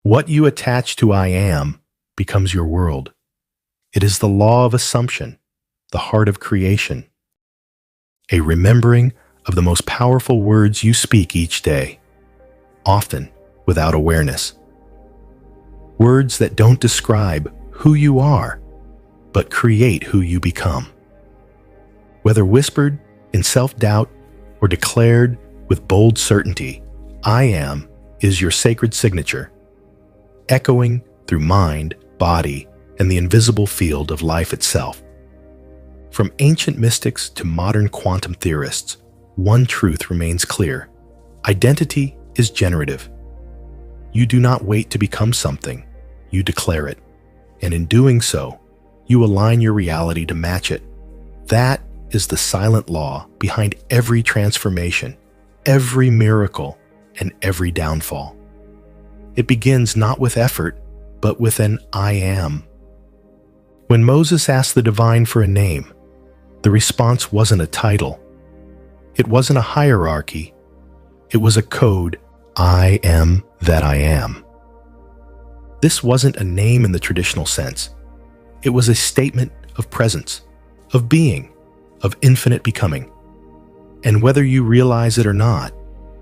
What you attach to I am becomes your world. It is the law of assumption, the heart of creation, a remembering of the most powerful words you speak each day, often without awareness. Words that don't describe who you are, but create who you become. Whether whispered in self-doubt or declared with bold certainty, I am is your sacred signature, echoing through mind, body, and the invisible field of life itself. From ancient mystics to modern quantum theorists, one truth remains clear. Identity is generative. You do not wait to become something, you declare it. And in doing so, you align your reality to match it. That is the silent law behind every transformation, every miracle, and every downfall. It begins not with effort, but with an I am. When Moses asked the divine for a name, the response wasn't a title. It wasn't a hierarchy. It was a code, I am that I am. This wasn't a name in the traditional sense. It was a statement of presence, of being, of infinite becoming. And whether you realize it or not,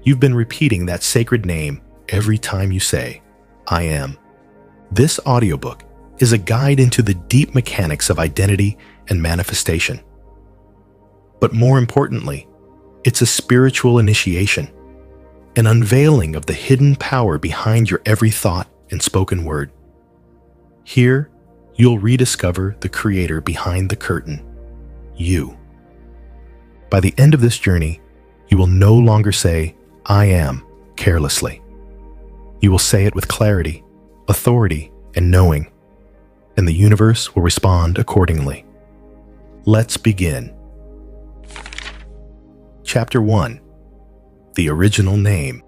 you've been repeating that sacred name every time you say, I am. This audiobook is a guide into the deep mechanics of identity and manifestation. But more importantly, it's a spiritual initiation, an unveiling of the hidden power behind your every thought and spoken word. Here, you'll rediscover the creator behind the curtain, you. By the end of this journey, you will no longer say, I am, carelessly. You will say it with clarity, authority, and knowing, and the universe will respond accordingly. Let's begin. Chapter 1. The original name.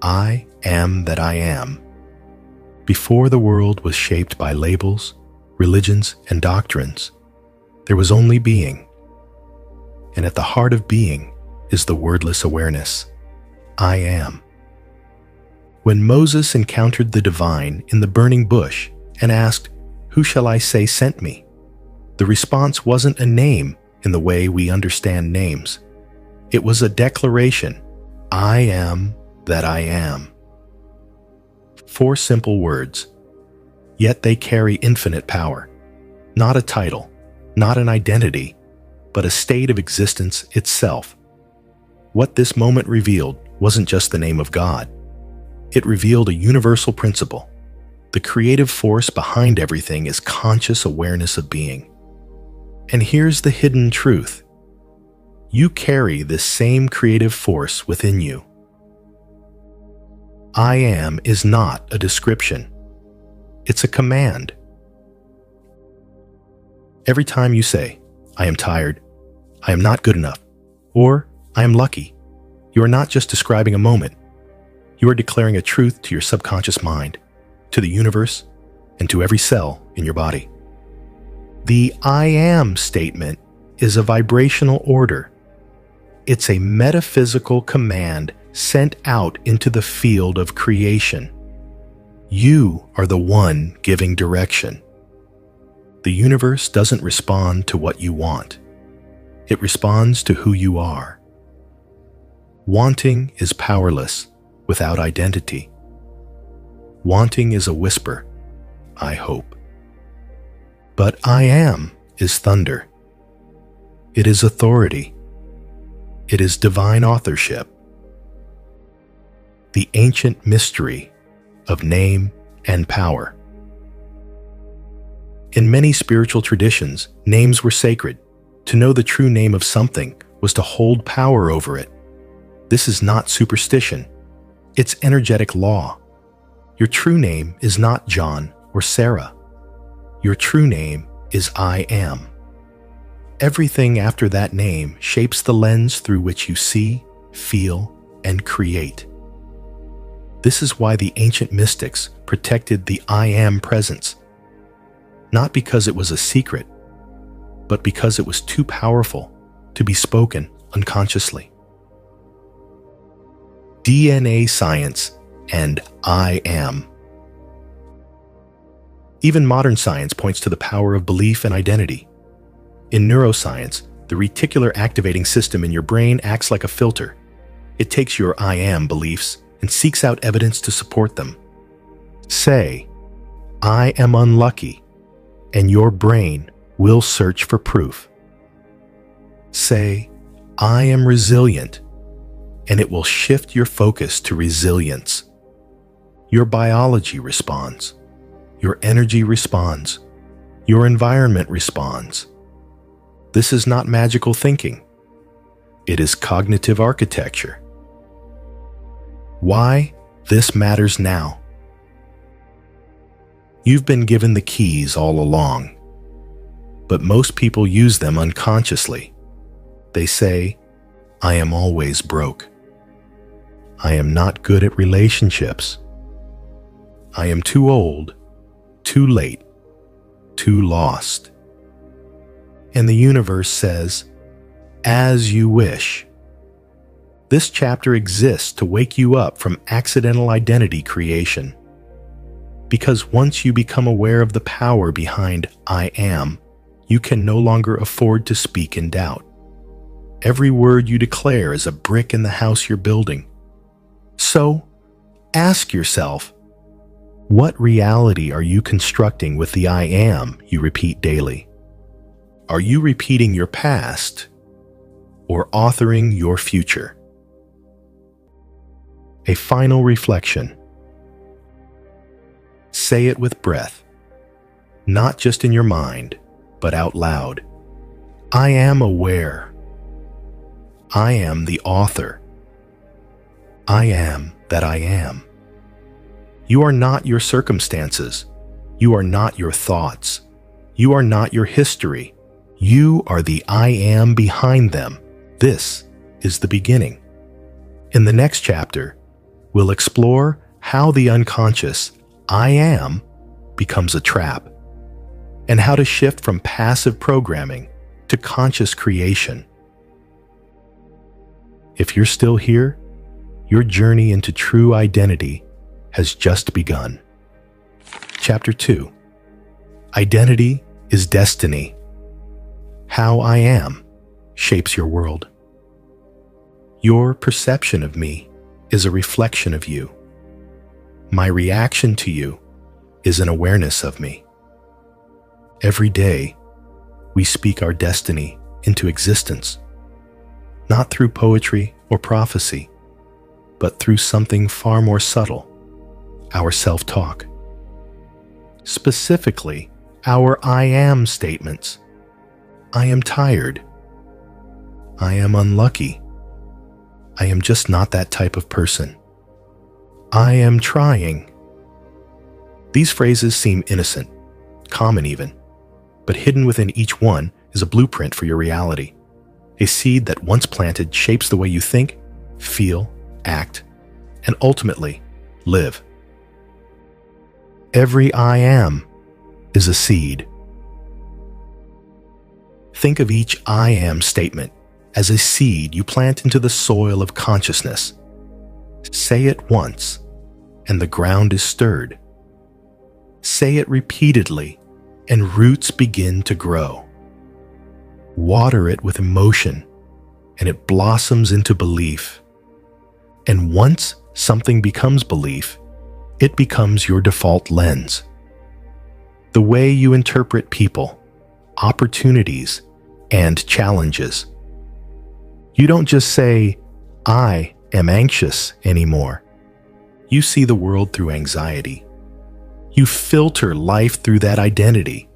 I am that I am. Before the world was shaped by labels, religions, and doctrines, there was only being. And at the heart of being is the wordless awareness, I am. When Moses encountered the divine in the burning bush and asked, "Who shall I say sent me?" the response wasn't a name in the way we understand names. It was a declaration, I am that I am. 4 simple words, yet they carry infinite power. Not a title, not an identity, but a state of existence itself. What this moment revealed wasn't just the name of God. It revealed a universal principle. The creative force behind everything is conscious awareness of being. And here's the hidden truth. You carry this same creative force within you. I am is not a description. It's a command. Every time you say, I am tired, I am not good enough, or I am lucky, you are not just describing a moment. You are declaring a truth to your subconscious mind, to the universe, and to every cell in your body. The I am statement is a vibrational order. It's a metaphysical command sent out into the field of creation. You are the one giving direction. The universe doesn't respond to what you want. It responds to who you are. Wanting is powerless without identity. Wanting is a whisper, I hope. But I am is thunder. It is authority. It is divine authorship. The ancient mystery of name and power. In many spiritual traditions, names were sacred. To know the true name of something was to hold power over it. This is not superstition. It's energetic law. Your true name is not John or Sarah. Your true name is I am. Everything after that name shapes the lens through which you see, feel, and create. This is why the ancient mystics protected the I am presence. Not because it was a secret, but because it was too powerful to be spoken unconsciously. DNA science and I am Even modern science points to the power of belief and identity. In neuroscience, the reticular activating system in your brain acts like a filter. It takes your I am beliefs and seeks out evidence to support them. Say, I am unlucky, and your brain will search for proof. Say, I am resilient, and it will shift your focus to resilience. Your biology responds. Your energy responds. Your environment responds. This is not magical thinking. It is cognitive architecture. Why this matters now? You've been given the keys all along, but most people use them unconsciously. They say, I am always broke. I am not good at relationships. I am too old, too late, too lost. And the universe says, as you wish. This chapter exists to wake you up from accidental identity creation. Because once you become aware of the power behind I am, you can no longer afford to speak in doubt. Every word you declare is a brick in the house you're building. So, ask yourself, what reality are you constructing with the I am you repeat daily? Are you repeating your past or authoring your future? A final reflection. Say it with breath, not just in your mind, but out loud. I am aware. I am the author. I am that I am. You are not your circumstances. You are not your thoughts. You are not your history. You are the I am behind them. This is the beginning. In the next chapter, we'll explore how the unconscious I am becomes a trap, and how to shift from passive programming to conscious creation. If you're still here, your journey into true identity has just begun. Chapter 2. Identity is destiny. How I am shapes your world. Your perception of me is a reflection of you. My reaction to you is an awareness of me. Every day, we speak our destiny into existence, not through poetry or prophecy, but through something far more subtle, our self-talk. Specifically, our I am statements. I am tired. I am unlucky. I am just not that type of person. I am trying. These phrases seem innocent, common even, but hidden within each one is a blueprint for your reality. A seed that once planted shapes the way you think, feel, act, and ultimately live. Every I am is a seed. Think of each I am statement as a seed you plant into the soil of consciousness. Say it once, and the ground is stirred. Say it repeatedly, and roots begin to grow. Water it with emotion, and it blossoms into belief. And once something becomes belief, it becomes your default lens. The way you interpret people, opportunities, and challenges. You don't just say, I am anxious anymore. You see the world through anxiety. You filter life through that identity.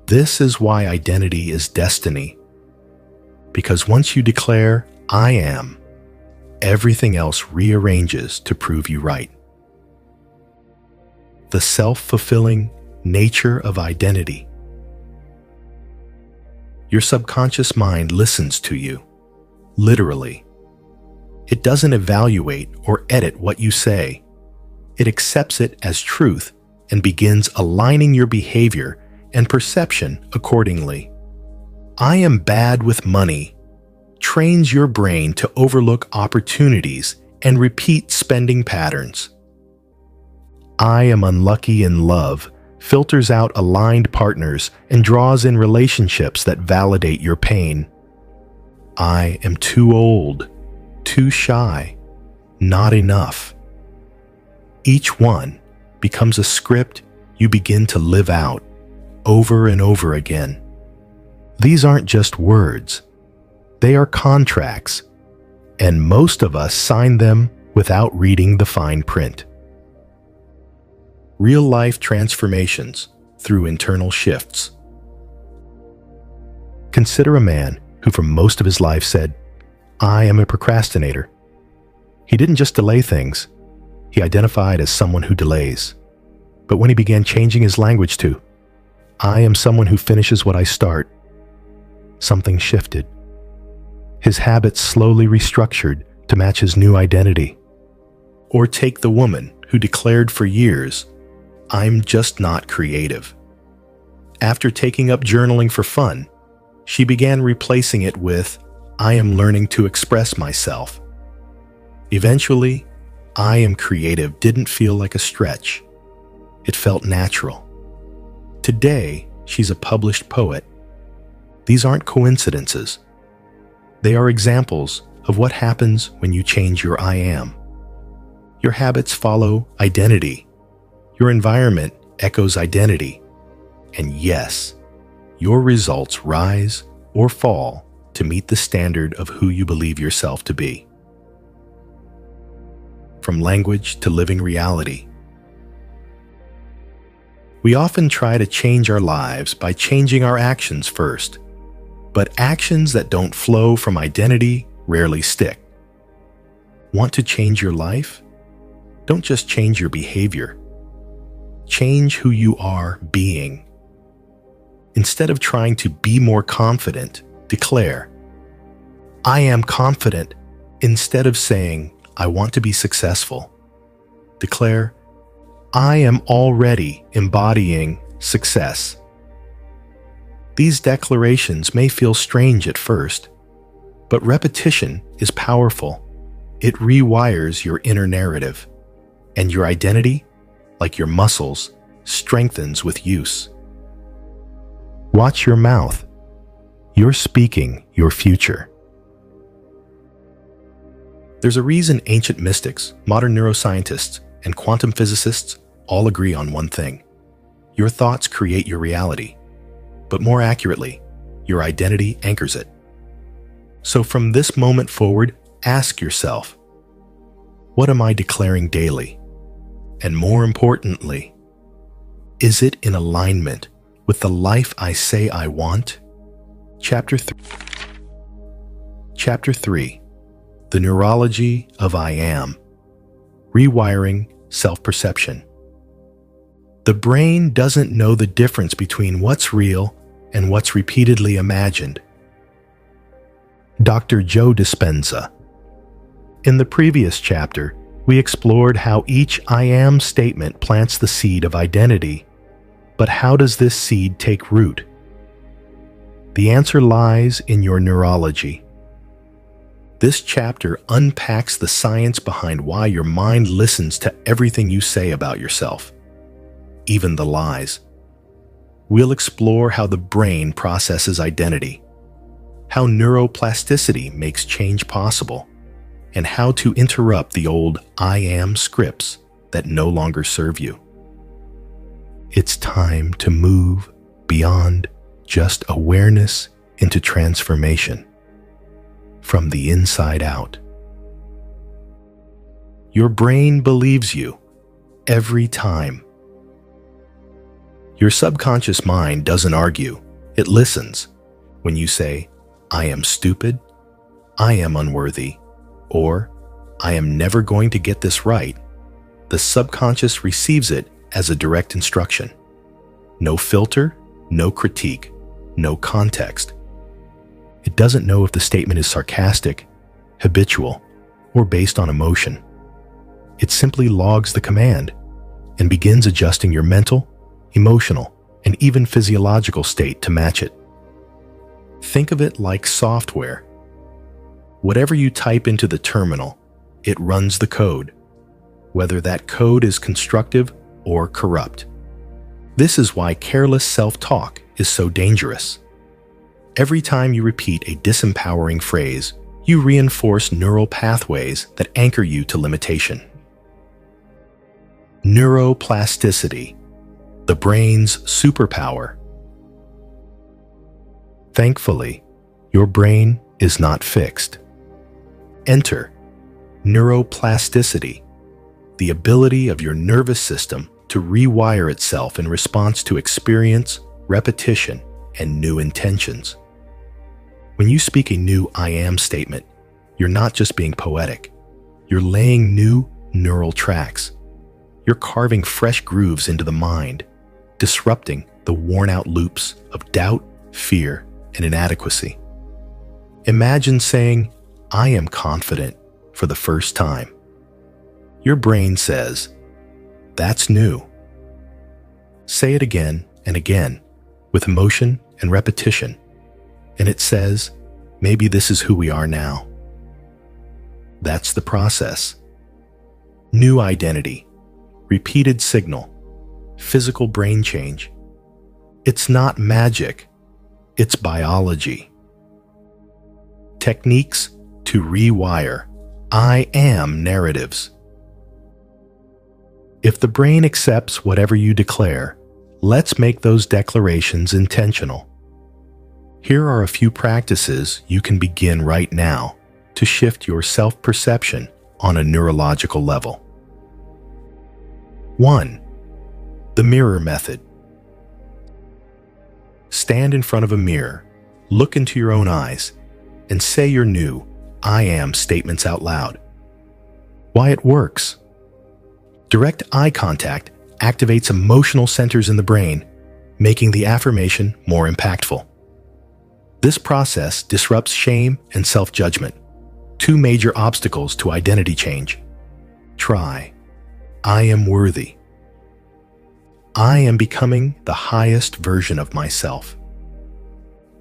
This is why identity is destiny. Because once you declare, I am, everything else rearranges to prove you right. The self-fulfilling nature of identity. Your subconscious mind listens to you, literally. It doesn't evaluate or edit what you say. It accepts it as truth and begins aligning your behavior and perception accordingly. I am bad with money trains your brain to overlook opportunities and repeat spending patterns. I am unlucky in love filters out aligned partners, and draws in relationships that validate your pain. I am too old, too shy, not enough. Each one becomes a script you begin to live out over and over again. These aren't just words. They are contracts, and most of us sign them without reading the fine print. Real-life transformations through internal shifts. Consider a man who for most of his life said, "I am a procrastinator." He didn't just delay things. He identified as someone who delays. But when he began changing his language to, "I am someone who finishes what I start," something shifted. His habits slowly restructured to match his new identity. Or take the woman who declared for years, "I'm just not creative." After taking up journaling for fun, she began replacing it with, "I am learning to express myself." Eventually, "I am creative" didn't feel like a stretch. It felt natural. Today, she's a published poet. These aren't coincidences. They are examples of what happens when you change your I am. Your habits follow identity. Your environment echoes identity. And yes, your results rise or fall to meet the standard of who you believe yourself to be. From language to living reality. We often try to change our lives by changing our actions first, but actions that don't flow from identity rarely stick. Want to change your life? Don't just change your behavior. Change who you are being. Instead of trying to be more confident, declare, "I am confident." Instead of saying, "I want to be successful," declare, "I am already embodying success." These declarations may feel strange at first, but repetition is powerful. It rewires your inner narrative, and your identity, like your muscles, strengthens with use. Watch your mouth. You're speaking your future. There's a reason ancient mystics, modern neuroscientists, and quantum physicists all agree on one thing. Your thoughts create your reality, but more accurately, your identity anchors it. So from this moment forward, ask yourself, what am I declaring daily? And more importantly, is it in alignment with the life I say I want? Chapter 3. The Neurology of I Am. Rewiring Self-Perception. The brain doesn't know the difference between what's real and what's repeatedly imagined. Dr. Joe Dispenza. In the previous chapter, we explored how each I am statement plants the seed of identity. But how does this seed take root? The answer lies in your neurology. This chapter unpacks the science behind why your mind listens to everything you say about yourself, even the lies. We'll explore how the brain processes identity, how neuroplasticity makes change possible, and how to interrupt the old I am scripts that no longer serve you. It's time to move beyond just awareness into transformation, from the inside out. Your brain believes you every time. Your subconscious mind doesn't argue, it listens. When you say, "I am stupid," "I am unworthy," or "I am never going to get this right," the subconscious receives it as a direct instruction. No filter, no critique, no context. It doesn't know if the statement is sarcastic, habitual, or based on emotion. It simply logs the command and begins adjusting your mental, emotional, and even physiological state to match it. Think of it like software. Whatever you type into the terminal, it runs the code, whether that code is constructive or corrupt. This is why careless self-talk is so dangerous. Every time you repeat a disempowering phrase, you reinforce neural pathways that anchor you to limitation. Neuroplasticity, the brain's superpower. Thankfully, your brain is not fixed. Enter neuroplasticity, the ability of your nervous system to rewire itself in response to experience, repetition, and new intentions. When you speak a new "I am" statement, you're not just being poetic. You're laying new neural tracks. You're carving fresh grooves into the mind, disrupting the worn-out loops of doubt, fear, and inadequacy. Imagine saying, "I am confident," for the first time. Your brain says, "That's new." Say it again and again, with emotion and repetition, and it says, "Maybe this is who we are now." That's the process. New identity, repeated signal, physical brain change. It's not magic, it's biology. Techniques to rewire "I am" narratives. If the brain accepts whatever you declare, let's make those declarations intentional. Here are a few practices you can begin right now to shift your self-perception on a neurological level. 1. The mirror method. Stand in front of a mirror, look into your own eyes, and say your new "I am" statements out loud. Why it works. Direct eye contact activates emotional centers in the brain, making the affirmation more impactful. This process disrupts shame and self-judgment, two major obstacles to identity change. Try, "I am worthy." I am becoming the highest version of myself.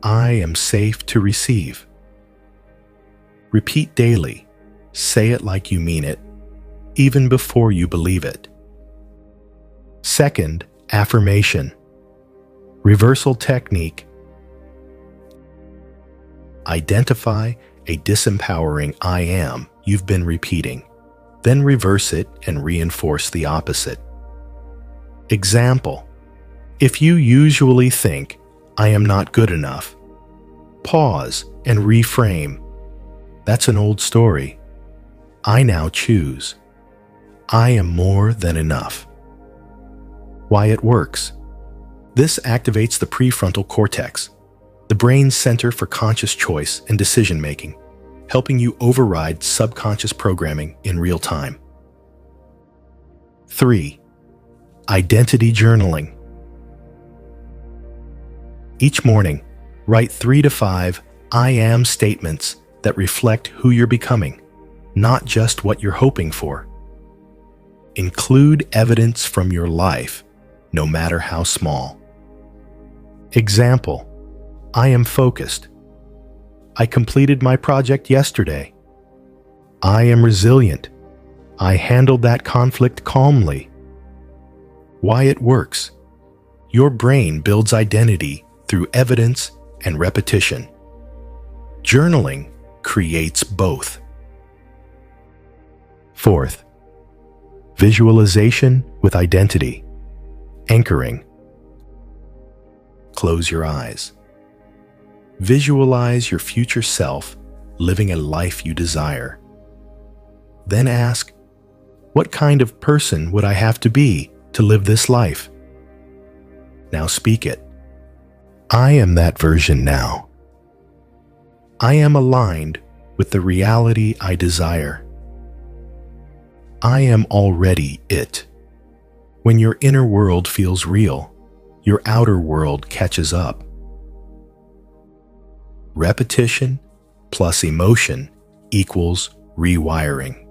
I am safe to receive. Repeat daily. Say it like you mean it, even before you believe it. Second, affirmation. Reversal technique. Identify a disempowering "I am" you've been repeating, then reverse it and reinforce the opposite. Example: if you usually think, "I am not good enough," pause and reframe. That's an old story. I now choose. I am more than enough. Why it works. This activates the prefrontal cortex, the brain's center for conscious choice and decision-making, helping you override subconscious programming in real time. 3. Identity journaling. Each morning, write 3 to 5 "I am" statements that reflect who you're becoming, not just what you're hoping for. Include evidence from your life, no matter how small. Example: I am focused. I completed my project yesterday. I am resilient. I handled that conflict calmly. Why it works. Your brain builds identity through evidence and repetition. Journaling creates both. Fourth, visualization with identity. Anchoring. Close your eyes. Visualize your future self living a life you desire. Then ask, what kind of person would I have to be to live this life? Now speak it. I am that version now. I am aligned with the reality I desire. I am already it. When your inner world feels real, your outer world catches up. Repetition plus emotion equals rewiring.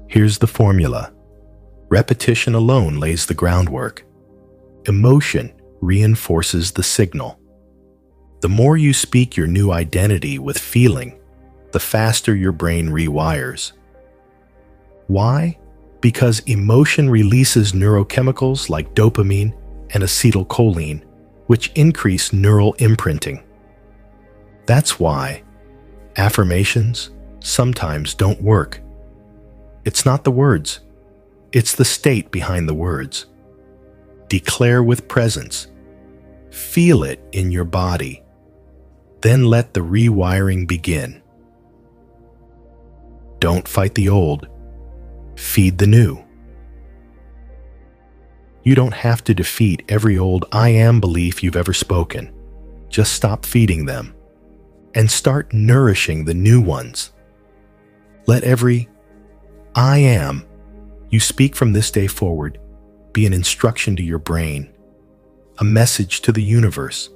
Here's the formula. Repetition alone lays the groundwork. Emotion reinforces the signal. The more you speak your new identity with feeling, the faster your brain rewires. Why? because emotion releases neurochemicals like dopamine and acetylcholine, which increase neural imprinting. That's why affirmations sometimes don't work. It's not the words, it's the state behind the words. Declare with presence. Feel it in your body. Then let the rewiring begin. Don't fight the old. Feed the new. You don't have to defeat every old I am belief you've ever spoken. Just stop feeding them and start nourishing the new ones. Let every I am you speak from this day forward be an instruction to your brain, a message to the universe,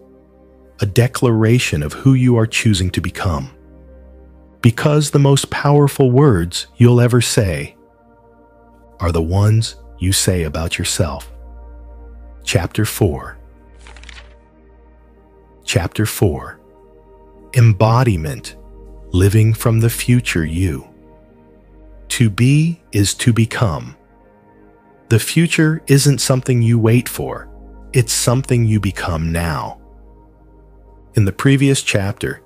a declaration of who you are choosing to become. Because the most powerful words you'll ever say are the ones you say about yourself. Chapter 4. Chapter 4. Embodiment, living from the future you. To be is to become. The future isn't something you wait for, it's something you become now. In the previous chapter,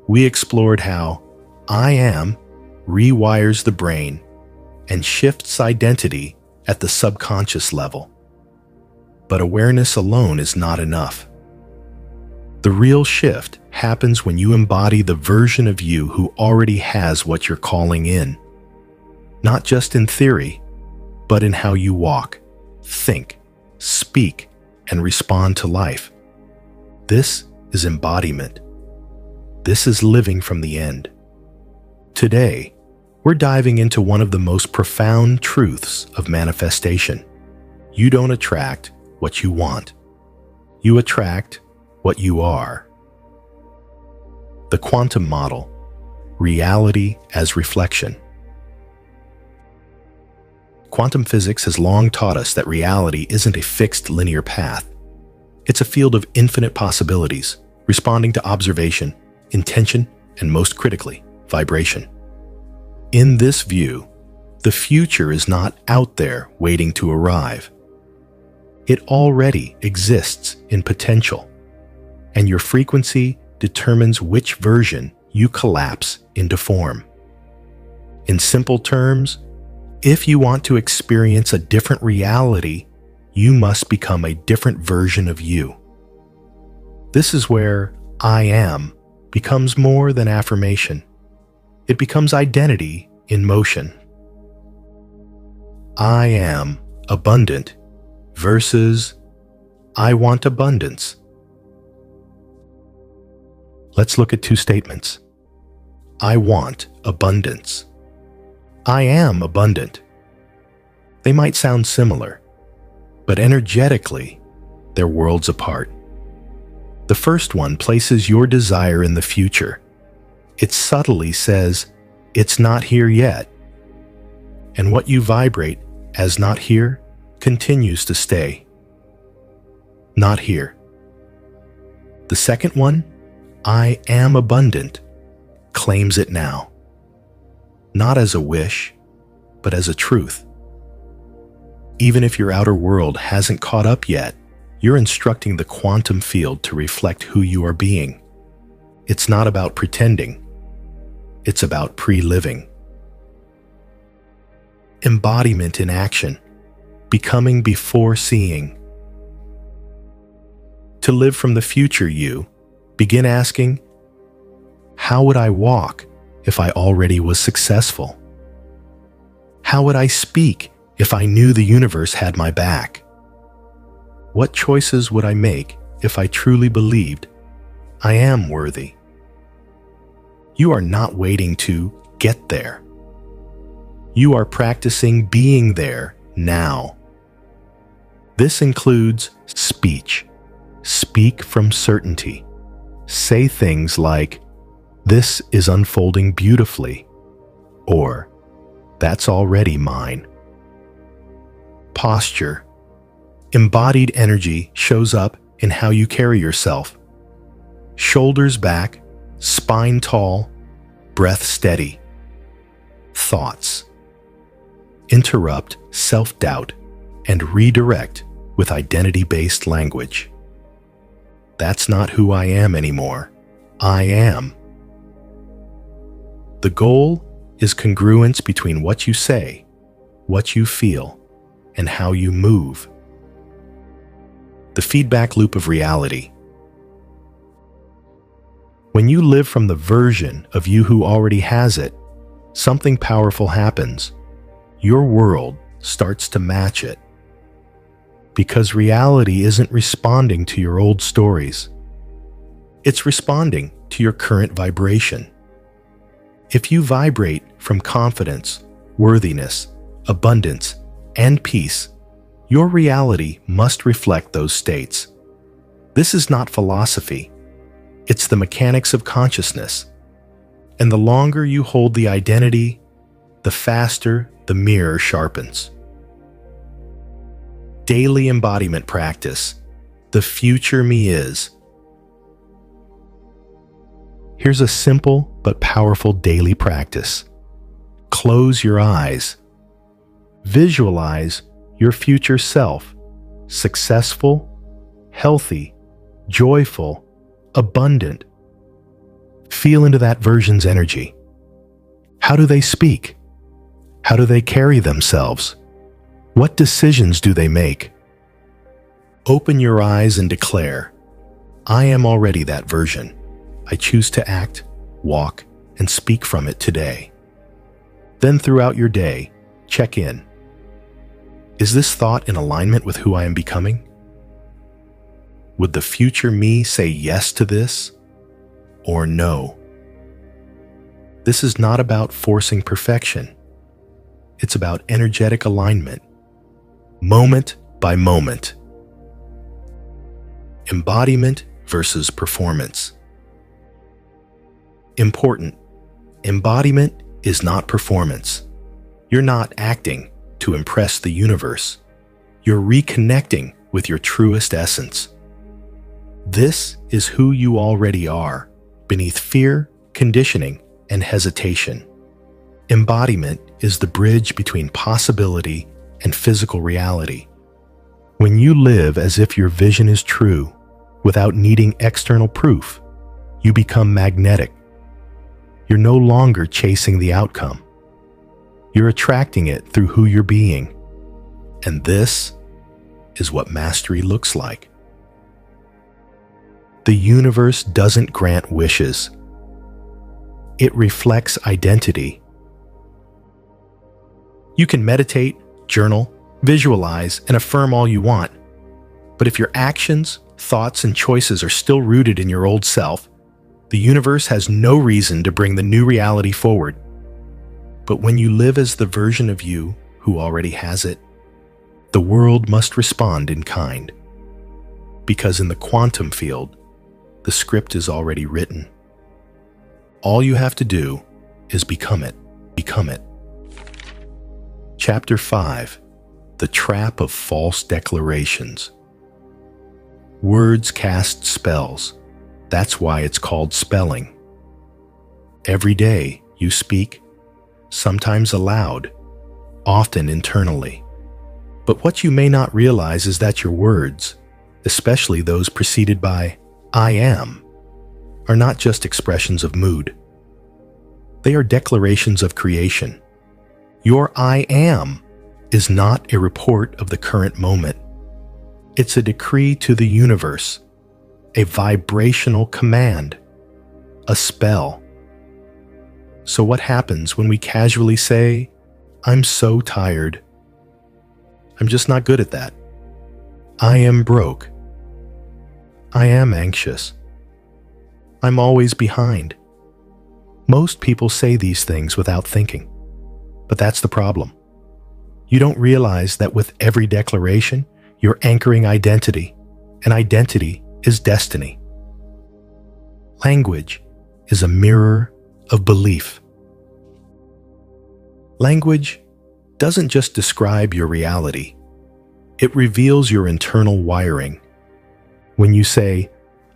we explored how I am rewires the brain and shifts identity at the subconscious level. But awareness alone is not enough. The real shift happens when you embody the version of you who already has what you're calling in. Not just in theory, but in how you walk, think, speak, and respond to life. This is embodiment. This is living from the end. Today, we're diving into one of the most profound truths of manifestation. You don't attract what you want. You attract what you are. The quantum model, reality as reflection. Quantum physics has long taught us that reality isn't a fixed linear path. It's a field of infinite possibilities, responding to observation, intention, and most critically, vibration. In this view, the future is not out there waiting to arrive. It already exists in potential, and your frequency determines which version you collapse into form. In simple terms, if you want to experience a different reality, you must become a different version of you. This is where I am becomes more than affirmation. It becomes identity in motion. I am abundant versus I want abundance. Let's look at two statements. I want abundance. I am abundant. They might sound similar, but energetically, they're worlds apart. The first one places your desire in the future. It subtly says, it's not here yet. And what you vibrate as not here continues to stay. Not here. The second one, I am abundant, claims it now. Not as a wish, but as a truth. Even if your outer world hasn't caught up yet, you're instructing the quantum field to reflect who you are being. It's not about pretending. It's about pre-living. Embodiment in action, becoming before seeing. To live from the future you, begin asking, how would I walk if I already was successful? How would I speak if I knew the universe had my back? What choices would I make if I truly believed I am worthy? You are not waiting to get there. You are practicing being there now. This includes speech. Speak from certainty. Say things like, this is unfolding beautifully, or that's already mine. Posture. Embodied energy shows up in how you carry yourself. Shoulders back, spine tall, breath steady. Thoughts. interrupt self-doubt and redirect with identity-based language. That's not who I am anymore. I am. The goal is congruence between what you say, what you feel, and how you move. The feedback loop of reality. When you live from the version of you who already has it, something powerful happens. Your world starts to match it. Because reality isn't responding to your old stories. It's responding to your current vibration. If you vibrate from confidence, worthiness, abundance, and peace, your reality must reflect those states. This is not philosophy. It's the mechanics of consciousness. And the longer you hold the identity, the faster the mirror sharpens. Daily embodiment practice. The future me is. Here's a simple but powerful daily practice. Close your eyes. Visualize your future self, successful, healthy, joyful, abundant. Feel into that version's energy. How do they speak? How do they carry themselves? What decisions do they make? Open your eyes and declare, I am already that version. I choose to act, walk, and speak from it today. Then throughout your day, check in. Is this thought in alignment with who I am becoming? Would the future me say yes to this or no? This is not about forcing perfection. It's about energetic alignment, moment by moment. Embodiment versus performance. Important. Embodiment is not performance. You're not acting to impress the universe. You're reconnecting with your truest essence. This is who you already are, beneath fear, conditioning, and hesitation. Embodiment is the bridge between possibility and physical reality. When you live as if your vision is true, without needing external proof, you become magnetic. You're no longer chasing the outcome. You're attracting it through who you're being. And this is what mastery looks like. The universe doesn't grant wishes. It reflects identity. You can meditate, journal, visualize, and affirm all you want. But if your actions, thoughts, and choices are still rooted in your old self, the universe has no reason to bring the new reality forward. But when you live as the version of you who already has it, the world must respond in kind. Because in the quantum field, the script is already written. All you have to do is become it. Become it. Chapter 5. The Trap of False Declarations. Words cast spells. That's why it's called spelling. Every day you speak, sometimes aloud, often internally. But what you may not realize is that your words, especially those preceded by I am, are not just expressions of mood. They are declarations of creation. Your I am is not a report of the current moment. It's a decree to the universe, a vibrational command, a spell. So what happens when we casually say, I'm so tired. I'm just not good at that. I am broke. I am anxious. I'm always behind. Most people say these things without thinking. But that's the problem. You don't realize that with every declaration, you're anchoring identity, and identity is destiny. Language is a mirror of belief. Language doesn't just describe your reality. It reveals your internal wiring. When you say,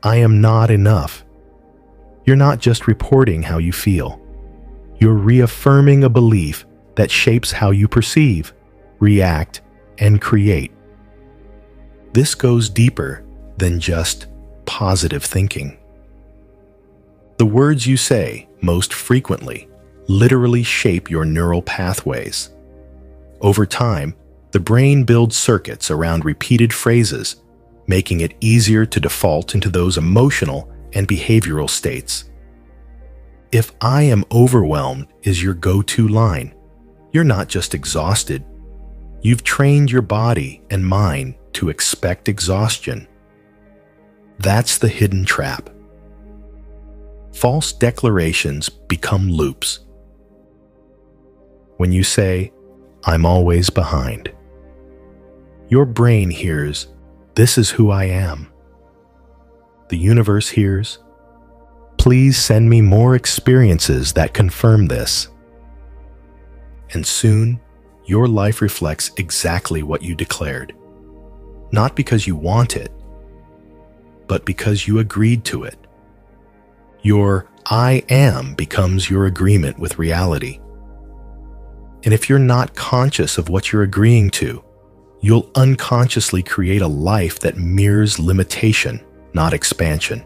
I am not enough, you're not just reporting how you feel. You're reaffirming a belief that shapes how you perceive, react, and create. This goes deeper than just positive thinking. The words you say most frequently literally shape your neural pathways. Over time, the brain builds circuits around repeated phrases, making it easier to default into those emotional and behavioral states. If "I am overwhelmed" is your go-to line, you're not just exhausted. You've trained your body and mind to expect exhaustion. That's the hidden trap. False declarations become loops. When you say, "I'm always behind," your brain hears, "This is who I am." The universe hears, "Please send me more experiences that confirm this." And soon, your life reflects exactly what you declared. Not because you want it, but because you agreed to it. Your "I am" becomes your agreement with reality. And if you're not conscious of what you're agreeing to, you'll unconsciously create a life that mirrors limitation, not expansion.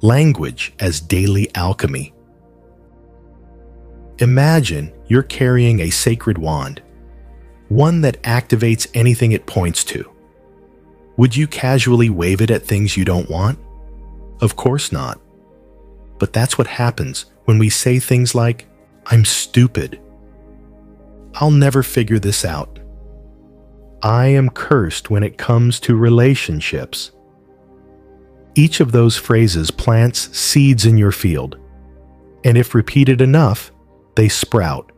Language as daily alchemy. Imagine you're carrying a sacred wand, one that activates anything it points to. Would you casually wave it at things you don't want? Of course not. But that's what happens when we say things like, "I'm stupid," "I'll never figure this out," "I am cursed when it comes to relationships." Each of those phrases plants seeds in your field, and if repeated enough, they sprout,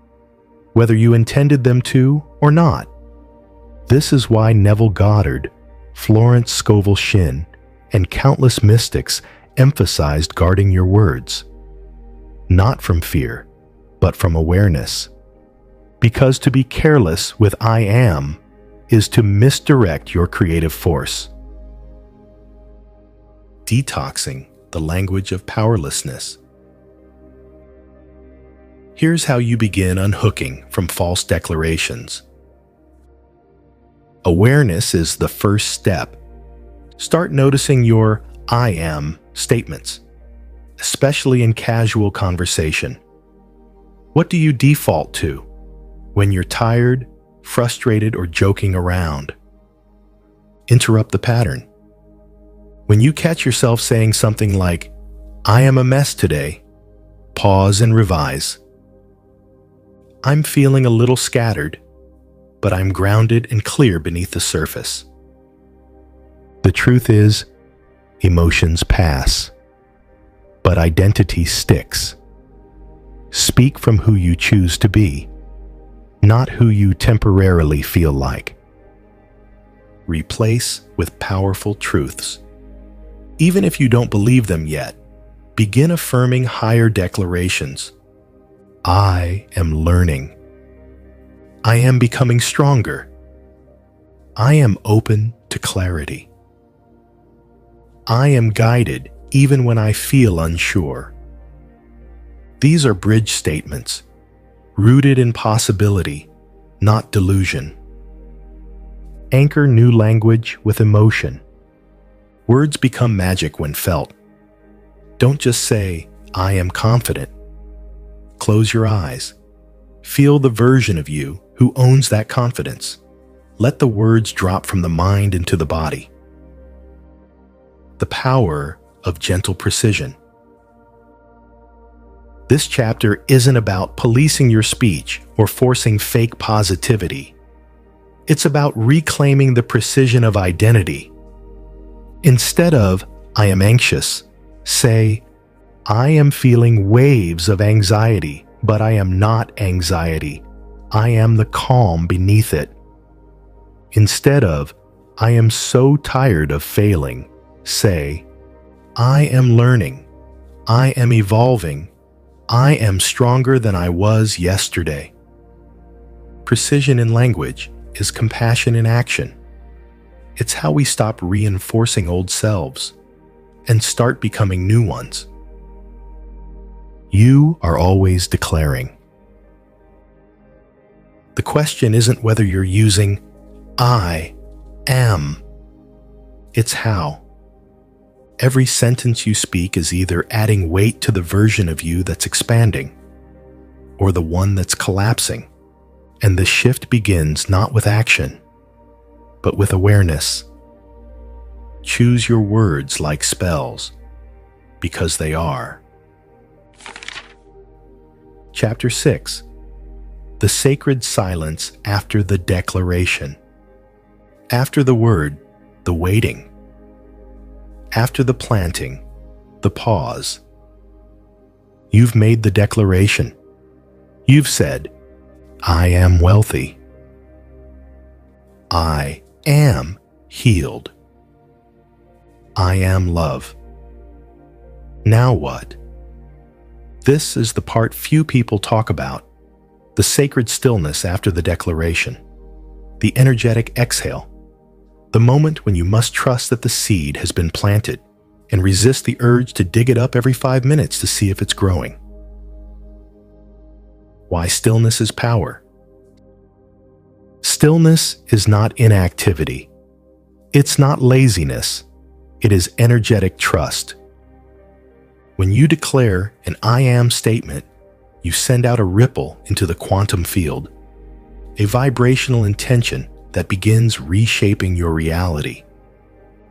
whether you intended them to or not. This is why Neville Goddard, Florence Scovel Shinn, and countless mystics emphasized guarding your words, not from fear, but from awareness. Because to be careless with "I am" is to misdirect your creative force. Detoxing the language of powerlessness. Here's how you begin unhooking from false declarations. Awareness is the first step. Start noticing your "I am" statements, especially in casual conversation. What do you default to when you're tired, frustrated, or joking around? Interrupt the pattern. When you catch yourself saying something like, "I am a mess today," pause and revise. "I'm feeling a little scattered, but I'm grounded and clear beneath the surface." The truth is, emotions pass, but identity sticks. Speak from who you choose to be, not who you temporarily feel like. Replace with powerful truths. Even if you don't believe them yet, begin affirming higher declarations. I am learning. I am becoming stronger. I am open to clarity. I am guided even when I feel unsure. These are bridge statements, rooted in possibility, not delusion. Anchor new language with emotion. Words become magic when felt. Don't just say, "I am confident." Close your eyes. Feel the version of you who owns that confidence. Let the words drop from the mind into the body. The power of gentle precision. This chapter isn't about policing your speech or forcing fake positivity. It's about reclaiming the precision of identity. Instead of "I am anxious," say, "I am feeling waves of anxiety, but I am not anxiety. I am the calm beneath it." Instead of "I am so tired of failing," say, "I am learning. I am evolving. I am stronger than I was yesterday." Precision in language is compassion in action. It's how we stop reinforcing old selves and start becoming new ones. You are always declaring. The question isn't whether you're using I am. It's how. Every sentence you speak is either adding weight to the version of you that's expanding or the one that's collapsing. And the shift begins not with action, but with awareness. Choose your words like spells, because they are. Chapter 6. The sacred silence after the declaration. After the word, the waiting. After the planting, the pause. You've made the declaration. You've said, I am wealthy. I am healed. I am love. Now what? This is the part few people talk about, the sacred stillness after the declaration, the energetic exhale, the moment when you must trust that the seed has been planted and resist the urge to dig it up every 5 minutes to see if it's growing. Why stillness is power. Stillness is not inactivity. It's not laziness. It is energetic trust. When you declare an I am statement, you send out a ripple into the quantum field, a vibrational intention that begins reshaping your reality.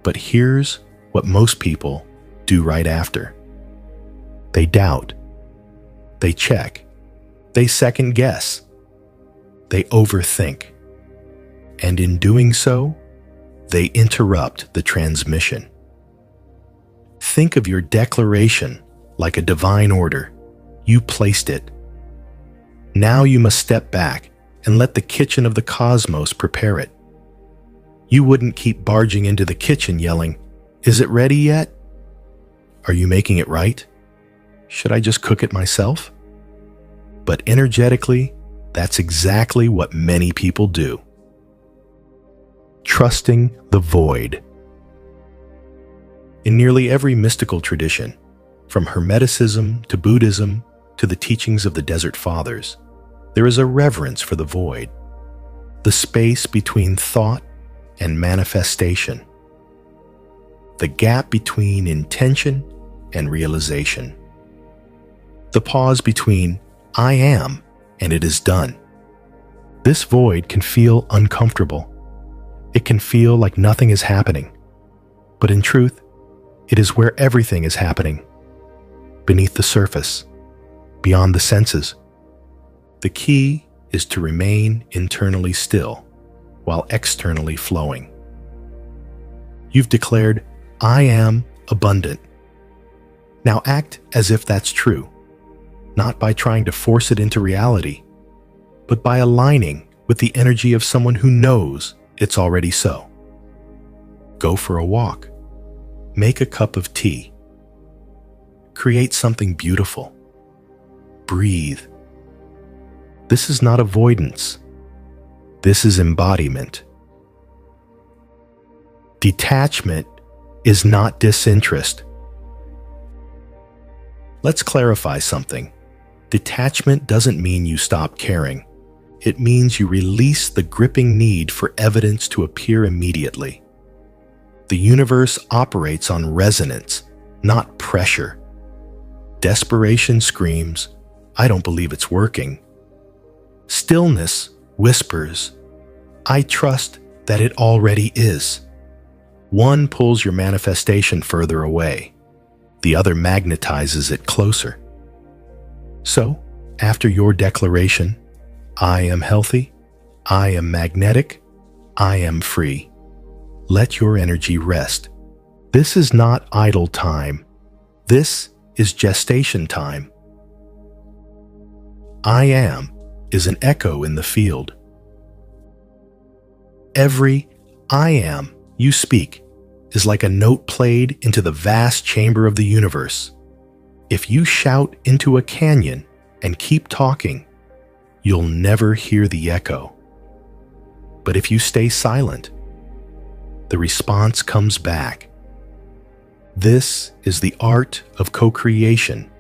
But here's what most people do right after. They doubt. They check. They second guess. They overthink. And in doing so, they interrupt the transmission. Think of your declaration like a divine order. You placed it. Now you must step back and let the kitchen of the cosmos prepare it. You wouldn't keep barging into the kitchen yelling, "Is it ready yet? Are you making it right? Should I just cook it myself?" But energetically, that's exactly what many people do. Trusting the void. In nearly every mystical tradition, from Hermeticism to Buddhism to the teachings of the Desert Fathers, there is a reverence for the void, the space between thought and manifestation, the gap between intention and realization, the pause between I am and it is done. This void can feel uncomfortable. It can feel like nothing is happening. But in truth, it is where everything is happening, beneath the surface, beyond the senses. The key is to remain internally still, while externally flowing. You've declared, I am abundant. Now act as if that's true, not by trying to force it into reality, but by aligning with the energy of someone who knows it's already so. Go for a walk. Make a cup of tea. Create something beautiful. Breathe. This is not avoidance. This is embodiment. Detachment is not disinterest. Let's clarify something. Detachment doesn't mean you stop caring. It means you release the gripping need for evidence to appear immediately. The universe operates on resonance, not pressure. Desperation screams, I don't believe it's working. Stillness whispers, I trust that it already is. One pulls your manifestation further away. The other magnetizes it closer. So, after your declaration, I am healthy, I am magnetic, I am free. Let your energy rest. This is not idle time. This is gestation time. I am is an echo in the field. Every I am you speak is like a note played into the vast chamber of the universe. If you shout into a canyon and keep talking, you'll never hear the echo. But if you stay silent, the response comes back. This is the art of co-creation.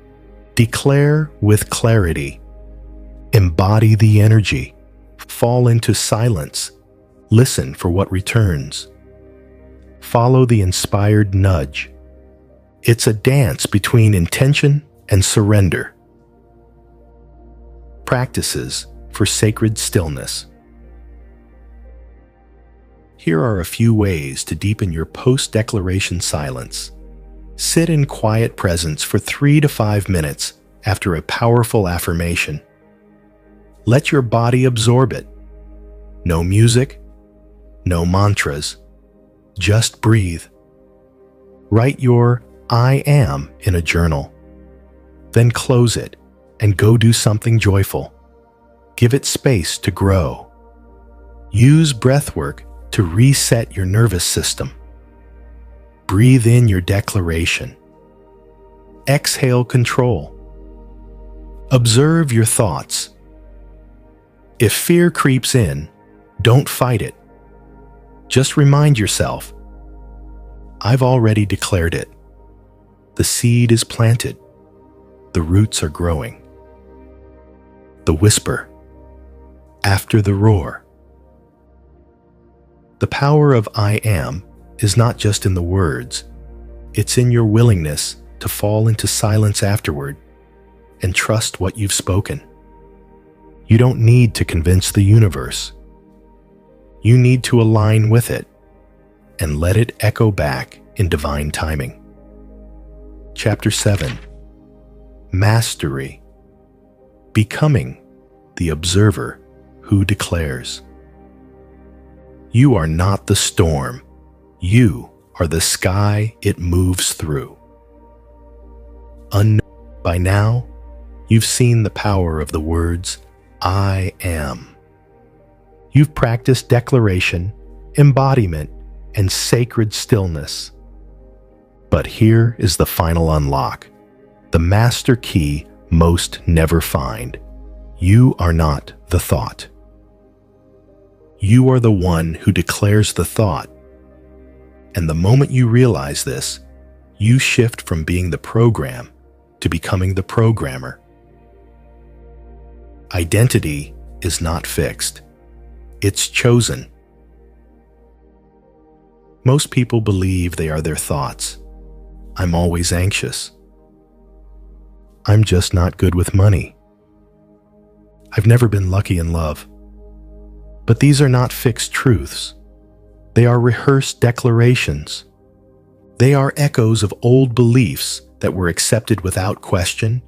Declare with clarity. Embody the energy. Fall into silence. Listen for what returns. Follow the inspired nudge. It's a dance between intention and surrender. Practices for sacred stillness. Here are a few ways to deepen your post-declaration silence. Sit in quiet presence for 3 to 5 minutes after a powerful affirmation. Let your body absorb it. No music, no mantras. Just breathe. Write your "I am" in a journal. Then close it and go do something joyful. Give it space to grow. Use breathwork to reset your nervous system. Breathe in your declaration. Exhale control. Observe your thoughts. If fear creeps in, don't fight it. Just remind yourself, I've already declared it. The seed is planted. The roots are growing. The whisper. After the roar. The power of I am is not just in the words. It's in your willingness to fall into silence afterward and trust what you've spoken. You don't need to convince the universe. You need to align with it and let it echo back in divine timing. Chapter 7. Mastery. Becoming the observer who declares. You are not the storm. You are the sky it moves through. By now, you've seen the power of the words, I am. You've practiced declaration, embodiment, and sacred stillness. But here is the final unlock, the master key most never find. You are not the thought. You are the one who declares the thought. And the moment you realize this, you shift from being the program to becoming the programmer. Identity is not fixed. It's chosen. Most people believe they are their thoughts. I'm always anxious. I'm just not good with money. I've never been lucky in love. But these are not fixed truths. They are rehearsed declarations. They are echoes of old beliefs that were accepted without question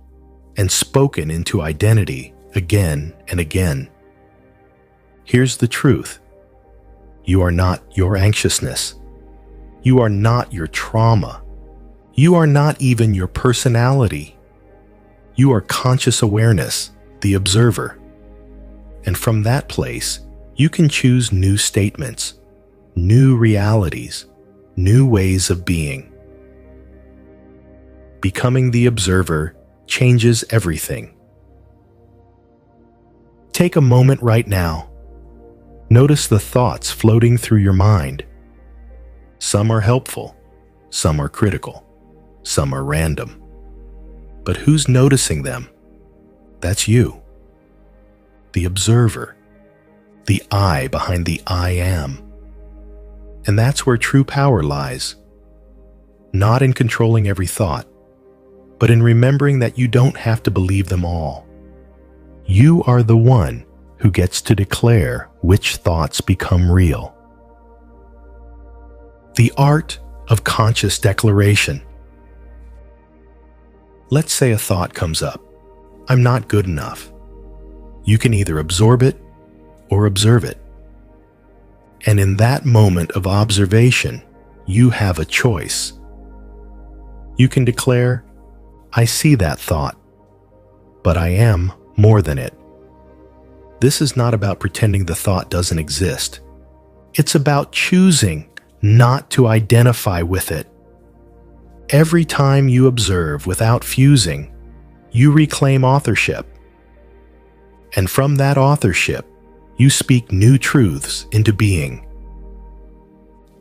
and spoken into identity again and again. Here's the truth. You are not your anxiousness. You are not your trauma. You are not even your personality. You are conscious awareness, the observer. And from that place, you can choose new statements, new realities, new ways of being. Becoming the observer changes everything. Take a moment right now. Notice the thoughts floating through your mind. Some are helpful, some are critical, some are random. But who's noticing them? That's you. The observer. The I behind the I am. And that's where true power lies. Not in controlling every thought, but in remembering that you don't have to believe them all. You are the one who gets to declare which thoughts become real. The art of conscious declaration. Let's say a thought comes up. I'm not good enough. You can either absorb it or observe it. And in that moment of observation, you have a choice. You can declare, I see that thought, but I am more than it. This is not about pretending the thought doesn't exist. It's about choosing not to identify with it. Every time you observe without fusing, you reclaim authorship. And from that authorship, you speak new truths into being.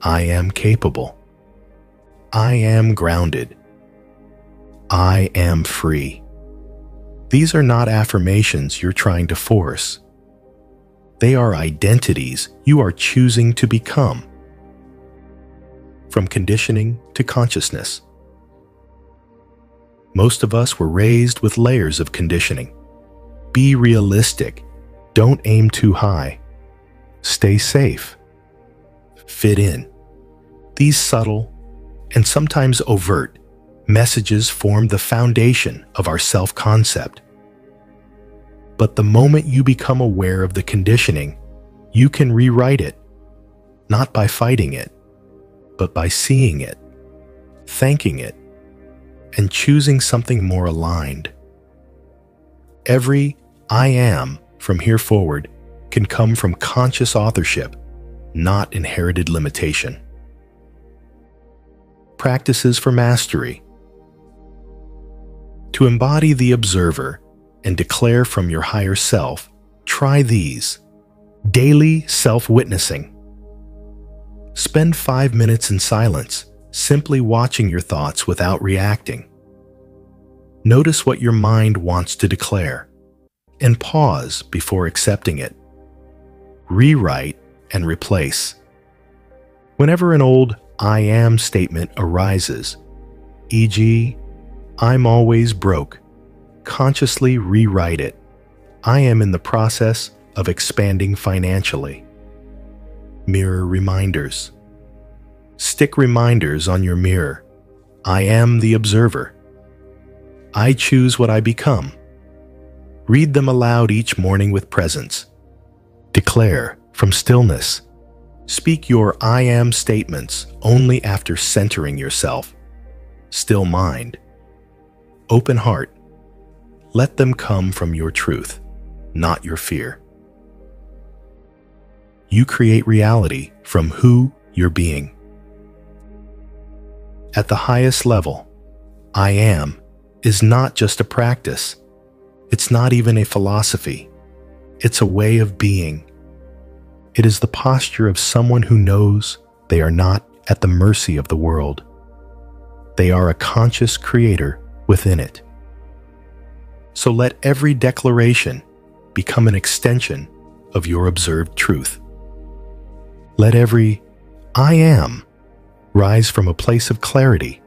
I am capable. I am grounded. I am free. These are not affirmations you're trying to force. They are identities you are choosing to become. From conditioning to consciousness. Most of us were raised with layers of conditioning. Be realistic. Don't aim too high. Stay safe. Fit in. These subtle, and sometimes overt, messages form the foundation of our self-concept. But the moment you become aware of the conditioning, you can rewrite it, not by fighting it, but by seeing it, thanking it, and choosing something more aligned. Every I am from here forward can come from conscious authorship, not inherited limitation. Practices for mastery. To embody the observer and declare from your higher self, try these. Daily self-witnessing. Spend 5 minutes in silence, simply watching your thoughts without reacting. Notice what your mind wants to declare, and pause before accepting it. Rewrite and replace. Whenever an old I am statement arises, e.g., I'm always broke, consciously rewrite it. I am in the process of expanding financially. Mirror reminders. Stick reminders on your mirror. I am the observer. I choose what I become. Read them aloud each morning with presence. Declare from stillness. Speak your I am statements only after centering yourself. Still mind. Open heart. Let them come from your truth, not your fear. You create reality from who you're being. At the highest level, I am is not just a practice. It's not even a philosophy. It's a way of being. It is the posture of someone who knows they are not at the mercy of the world. They are a conscious creator within it. So let every declaration become an extension of your observed truth. Let every I am rise from a place of clarity,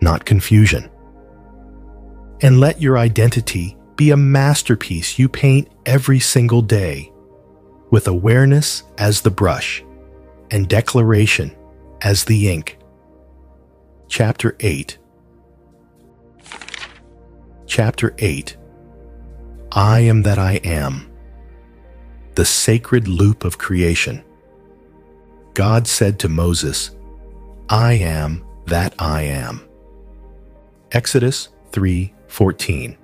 not confusion. And let your identity be a masterpiece you paint every single day, with awareness as the brush and declaration as the ink. Chapter 8. Chapter 8. I am that I am. The sacred loop of creation. God said to Moses, I am that I am. Exodus 3:14.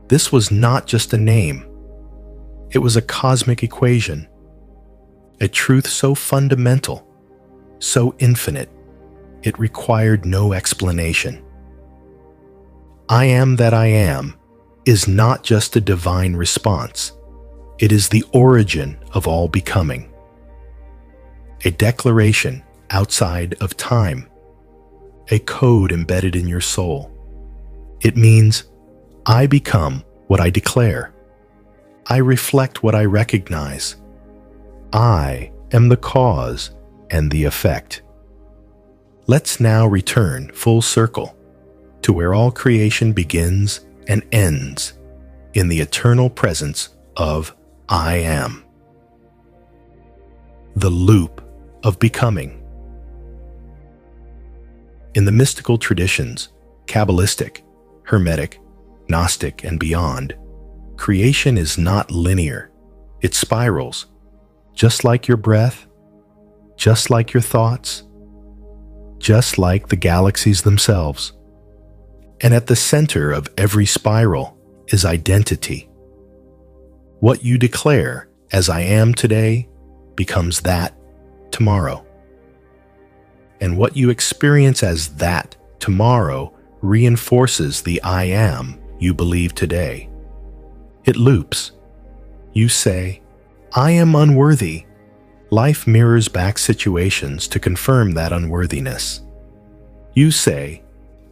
This was not just a name. It was a cosmic equation, a truth so fundamental, so infinite, it required no explanation. I am that I am is not just a divine response. It is the origin of all becoming. A declaration outside of time, a code embedded in your soul. It means, I become what I declare. I reflect what I recognize. I am the cause and the effect. Let's now return full circle to where all creation begins and ends, in the eternal presence of I am. The loop of becoming. In the mystical traditions, Kabbalistic, Hermetic, Gnostic, and beyond, creation is not linear. It spirals, just like your breath, just like your thoughts, just like the galaxies themselves. And at the center of every spiral is identity. What you declare as I am today becomes that tomorrow. And what you experience as that tomorrow reinforces the I am you believe today. It loops. You say, I am unworthy. Life mirrors back situations to confirm that unworthiness. You say,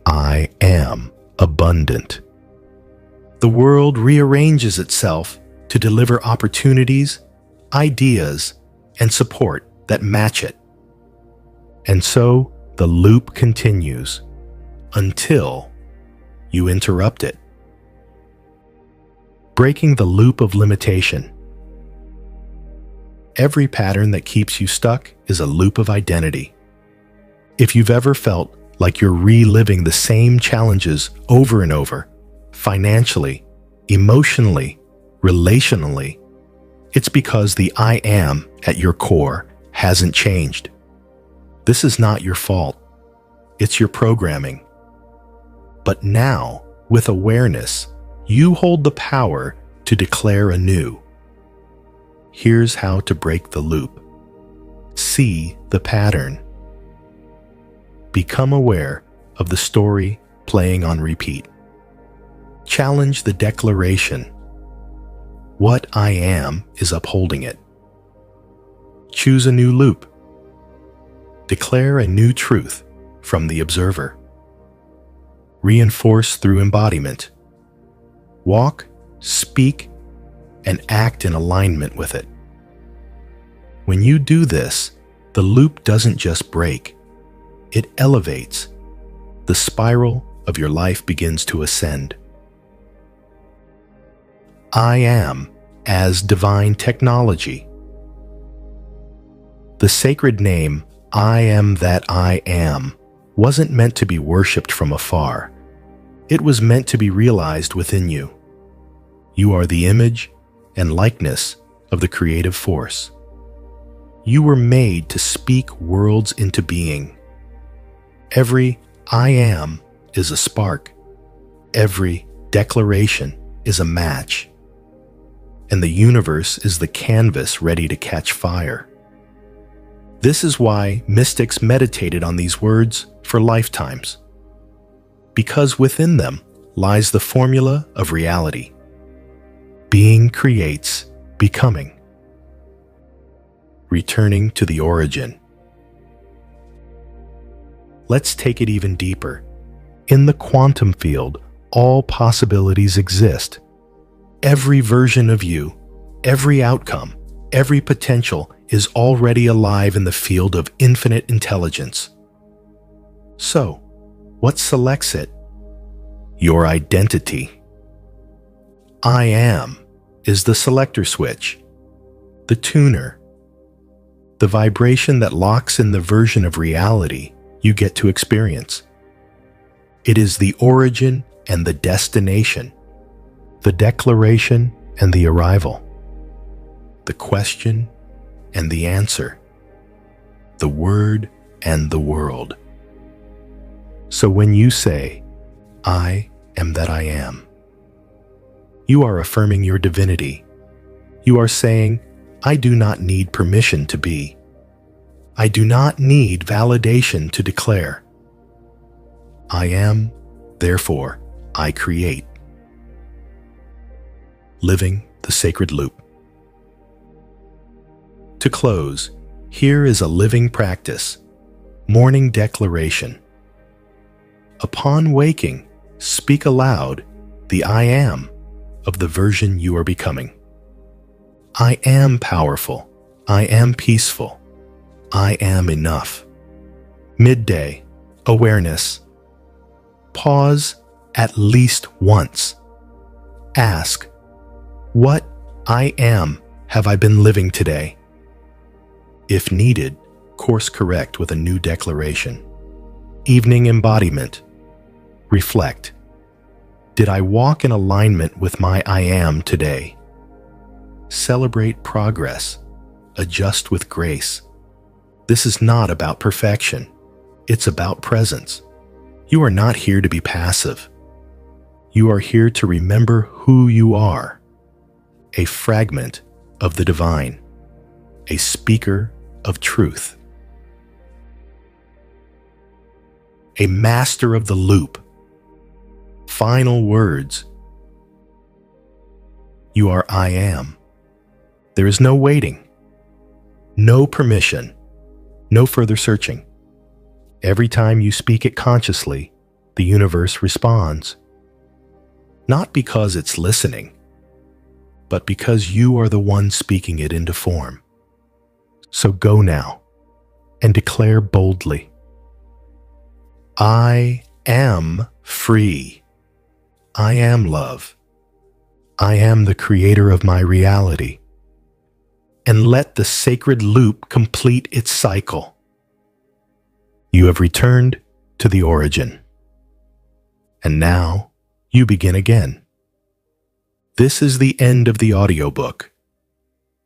I am abundant. The world rearranges itself to deliver opportunities ideas, and support that match it. And so the loop continues until you interrupt it. Breaking the loop of limitation. Every pattern that keeps you stuck is a loop of identity. If you've ever felt like you're reliving the same challenges over and over, financially, emotionally, relationally, it's because the I am at your core hasn't changed. This is not your fault. It's your programming. But now, with awareness, you hold the power to declare anew. Here's how to break the loop. See the pattern. Become aware of the story playing on repeat. Challenge the declaration. What I am is upholding it. Choose a new loop. Declare a new truth from the observer. Reinforce through embodiment. Walk, speak, and act in alignment with it. When you do this, the loop doesn't just break, it elevates. The spiral of your life begins to ascend. I am as divine technology. The sacred name, I am that I am, wasn't meant to be worshipped from afar. It was meant to be realized within you. You are the image and likeness of the creative force. You were made to speak worlds into being. Every I am is a spark. Every declaration is a match. And the universe is the canvas ready to catch fire. This is why mystics meditated on these words for lifetimes. Because within them lies the formula of reality. Being creates becoming. Returning to the origin. Let's take it even deeper. In the quantum field, all possibilities exist. Every version of you, every outcome, every potential is already alive in the field of infinite intelligence. So, what selects it? Your identity. I am is the selector switch, the tuner, the vibration that locks in the version of reality you get to experience. It is the origin and the destination, the declaration and the arrival, the question and the answer, the word and the world. So when you say, I am that I am, you are affirming your divinity. You are saying, I do not need permission to be. I do not need validation to declare. I am, therefore, I create. Living the sacred loop. To close, here is a living practice, morning declaration. Upon waking, speak aloud the I am of the version you are becoming. I am powerful. I am peaceful. I am enough. Midday, awareness. Pause at least once. Ask, what I am have I been living today? If needed, course correct with a new declaration. Evening embodiment. Reflect. Did I walk in alignment with my I am today? Celebrate progress. Adjust with grace. This is not about perfection. It's about presence. You are not here to be passive. You are here to remember who you are. A fragment of the divine. A speaker of truth. A master of the loop. Final words. You are I am. There is no waiting, no permission, no further searching. Every time you speak it consciously, the universe responds. Not because it's listening, but because you are the one speaking it into form. So go now and declare boldly, I am free. I am love. I am the creator of my reality. And let the sacred loop complete its cycle. You have returned to the origin. And now you begin again. This is the end of the audiobook,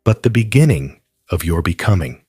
but the beginning of your becoming.